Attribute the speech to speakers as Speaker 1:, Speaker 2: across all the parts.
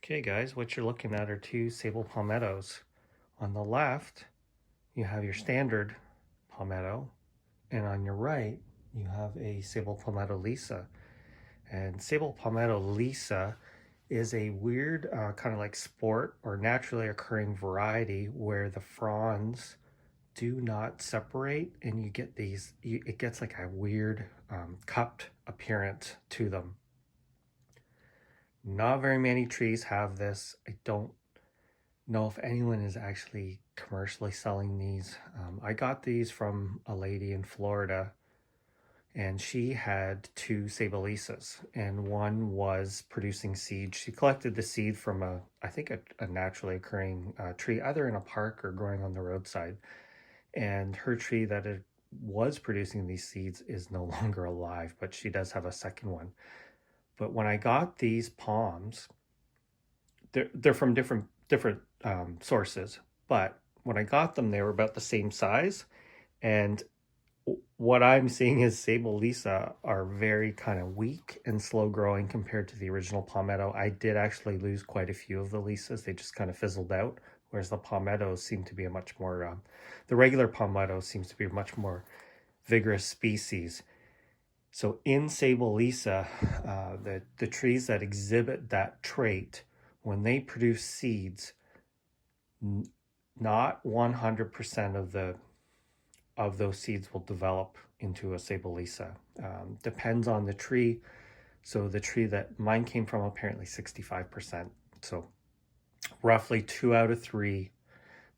Speaker 1: Okay guys, what you're looking at are two Sabal palmettos. On the left, you have your standard palmetto, and on your right, you have a Sabal palmetto lisa. And Sabal palmetto lisa is a weird kind of like sport or naturally occurring variety where the fronds do not separate and you get these, it gets like a weird cupped appearance to them. Not very many trees have this. I don't know if anyone is actually commercially selling these. I got these from a lady in Florida, and she had two Sabalisas, and one was producing seed. She collected the seed from I think a naturally occurring tree, either in a park or growing on the roadside. And her tree that it was producing these seeds is no longer alive, but she does have a second one. But when I got these palms, they're from different sources, but when I got them, they were about the same size. And what I'm seeing is Sabal Lisa are very kind of weak and slow growing compared to the original palmetto. I did actually lose quite a few of the Lisas. They just kind of fizzled out, whereas the palmettos seem to be a much more, the regular palmetto seems to be a much more vigorous species. So in Sabal Lisa, the trees that exhibit that trait, when they produce seeds, not 100% of those seeds will develop into a Sabal Lisa. Depends on the tree. So the tree that mine came from, apparently 65%. So roughly 2 out of 3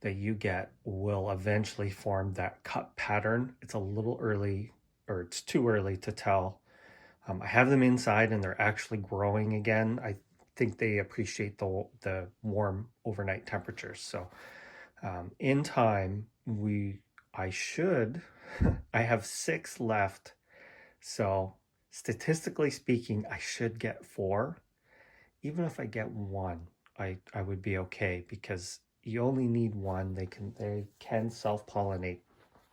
Speaker 1: that you get will eventually form that cut pattern. It's a little early, or it's too early to tell. I have them inside and they're actually growing again. I think they appreciate the warm overnight temperatures. So in time, I have 6 left. So statistically speaking, I should get 4. Even if I get 1, I would be okay, because you only need 1. They can self-pollinate.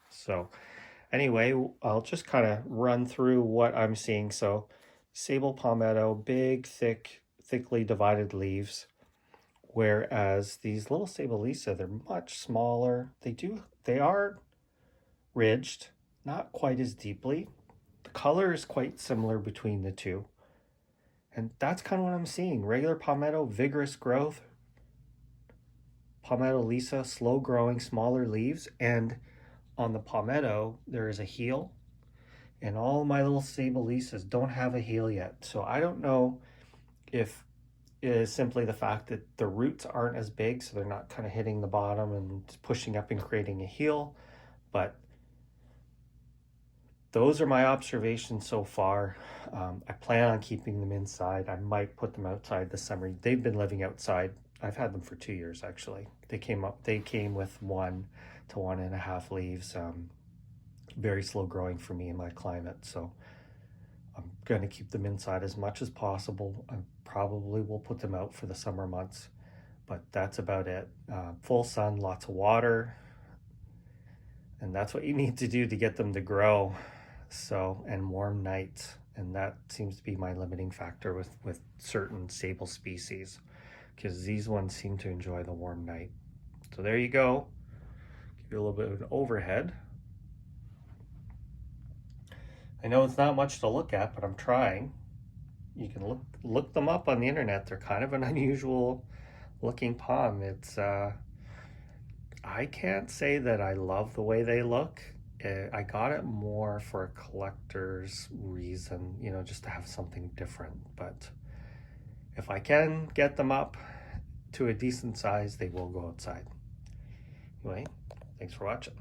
Speaker 1: So anyway, I'll just kind of run through what I'm seeing. So Sabal palmetto, big, thickly divided leaves, whereas these little Sabalisa, they're much smaller. They are ridged, not quite as deeply. The color is quite similar between the two. And that's kind of what I'm seeing. Regular palmetto, vigorous growth. Palmetto lisa, slow growing, smaller leaves. And on the palmetto, there is a heel. And all my little Sabalisas don't have a heel yet. So I don't know if it is simply the fact that the roots aren't as big, so they're not kind of hitting the bottom and pushing up and creating a heel. But those are my observations so far. I plan on keeping them inside. I might put them outside this summer. They've been living outside. I've had them for 2 years actually. They came with 1 to 1.5 leaves. Very slow growing for me in my climate. So I'm going to keep them inside as much as possible. I probably will put them out for the summer months, but that's about it. Full sun, lots of water, and that's what you need to do to get them to grow. So, and warm nights, and that seems to be my limiting factor with certain Sabal species, because these ones seem to enjoy the warm night. So there you go. Give you a little bit of an overhead. I know it's not much to look at, but I'm trying. You can look them up on the internet. They're kind of an unusual looking palm. It's I can't say that I love the way they look. I got it more for a collector's reason, just to have something different. But if I can get them up to a decent size, they will go outside. Anyway, thanks for watching.